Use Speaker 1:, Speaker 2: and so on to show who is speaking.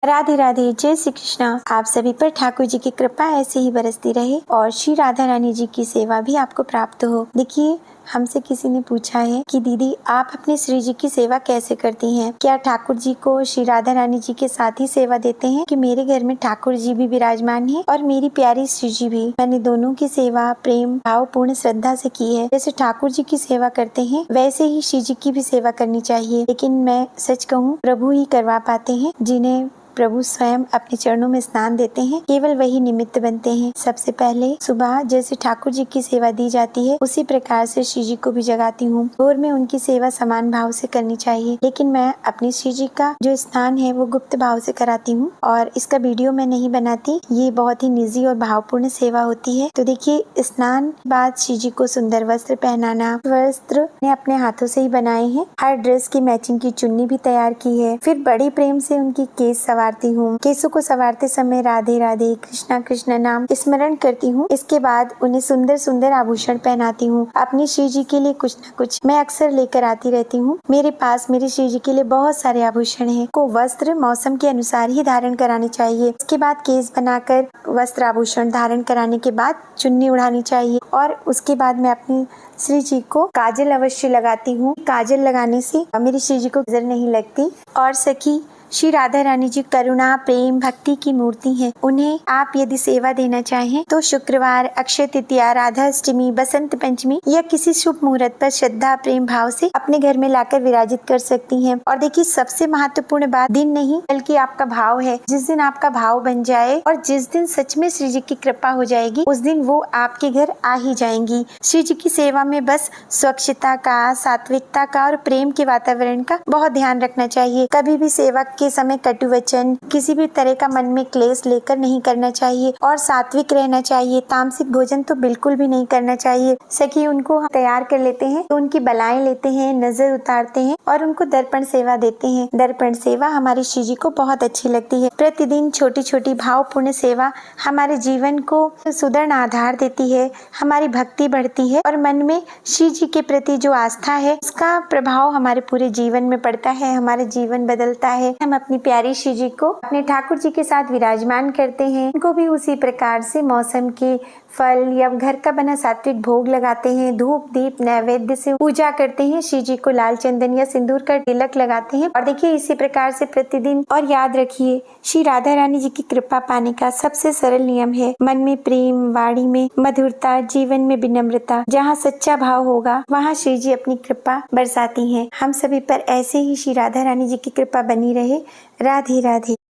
Speaker 1: राधे राधे, जय श्री कृष्णा। आप सभी पर ठाकुर जी की कृपा ऐसे ही बरसती रहे और श्री राधा रानी जी की सेवा भी आपको प्राप्त हो। देखिए, हमसे किसी ने पूछा है कि दीदी आप अपने श्री जी की सेवा कैसे करती हैं? क्या ठाकुर जी को श्री राधा रानी जी के साथ ही सेवा देते हैं? कि मेरे घर में ठाकुर जी भी विराजमान हैं और मेरी प्यारी श्री जी भी। मैंने दोनों की सेवा प्रेम भाव पूर्ण श्रद्धा से की है। जैसे ठाकुर जी की सेवा करते हैं वैसे ही श्री जी की भी सेवा करनी चाहिए। लेकिन मैं सच कहूँ, प्रभु ही करवा पाते हैं, जिन्हें प्रभु स्वयं अपने चरणों में स्नान देते हैं, केवल वही निमित्त बनते हैं। सबसे पहले सुबह जैसे ठाकुर जी की सेवा दी जाती है उसी प्रकार से श्री जी को भी जगाती हूँ। भोर में उनकी सेवा समान भाव से करनी चाहिए, लेकिन मैं अपनी श्री जी का जो स्नान है वो गुप्त भाव से कराती हूँ और इसका वीडियो मैं नहीं बनाती। ये बहुत ही निजी और भावपूर्ण सेवा होती है। तो देखिए, स्नान के बाद श्री जी को सुंदर वस्त्र पहनाना, वस्त्र मैंने अपने हाथों से ही बनाए हैं। हर ड्रेस की मैचिंग की चुन्नी भी तैयार की है। फिर बड़ी प्रेम से उनकी केस सवारती हूँ। केसों को सवारते समय राधे राधे कृष्णा कृष्णा नाम स्मरण करती हूँ। इसके बाद उन्हें सुंदर सुंदर आभूषण पहनाती हूँ। अपनी श्री जी के लिए कुछ न कुछ मैं अक्सर लेकर आती रहती हूँ। मेरे पास मेरी श्री जी के लिए बहुत सारे आभूषण हैं। को वस्त्र मौसम के अनुसार ही धारण कराने चाहिए। इसके बाद केस बनाकर वस्त्र आभूषण धारण कराने के बाद चुन्नी उड़ानी चाहिए और उसके बाद मैं अपनी श्री जी को काजल अवश्य लगाती हूँ। काजल लगाने से मेरी श्री जी को नजर नहीं लगती। और सखी, श्री राधा रानी जी करुणा प्रेम भक्ति की मूर्ति हैं। उन्हें आप यदि सेवा देना चाहें तो शुक्रवार, अक्षय तृतीया, राधा अष्टमी, बसंत पंचमी या किसी शुभ मुहूर्त पर श्रद्धा प्रेम भाव से अपने घर में लाकर विराजित कर सकती हैं। और देखिए, सबसे महत्वपूर्ण बात दिन नहीं बल्कि आपका भाव है। जिस दिन आपका भाव बन जाए और जिस दिन सच में श्री जी की कृपा हो जाएगी उस दिन वो आपके घर आ ही जाएंगी। श्री जी की सेवा में बस स्वच्छता का, सात्विकता का और प्रेम के वातावरण का बहुत ध्यान रखना चाहिए। कभी भी सेवा के समय कटु वचन, किसी भी तरह का मन में क्लेश लेकर नहीं करना चाहिए और सात्विक रहना चाहिए। तामसिक भोजन तो बिल्कुल भी नहीं करना चाहिए। सखी, उनको तैयार कर लेते हैं तो उनकी बलाएं लेते हैं, नजर उतारते हैं और उनको दर्पण सेवा देते हैं। दर्पण सेवा हमारी श्री जी को बहुत अच्छी लगती है। प्रतिदिन छोटी छोटी भावपूर्ण सेवा हमारे जीवन को सुदृढ़ आधार देती है, हमारी भक्ति बढ़ती है और मन में श्री जी के प्रति जो आस्था है उसका प्रभाव हमारे पूरे जीवन में पड़ता है, हमारे जीवन बदलता है। हम अपनी प्यारी श्री जी को अपने ठाकुर जी के साथ विराजमान करते हैं। उनको भी उसी प्रकार से मौसम के फल या घर का बना सात्विक भोग लगाते हैं। धूप दीप नैवेद्य से पूजा करते हैं। श्री जी को लाल चंदन या सिंदूर का तिलक लगाते हैं। और देखिए, इसी प्रकार से प्रतिदिन। और याद रखिए, श्री राधा रानी जी की कृपा पाने का सबसे सरल नियम है मन में प्रेम, वाणी में मधुरता, जीवन में विनम्रता। जहाँ सच्चा भाव होगा वहाँ श्री जी अपनी कृपा बरसाती हैं। हम सभी पर ऐसे ही श्री राधा रानी जी की कृपा बनी रहे। राधे राधे।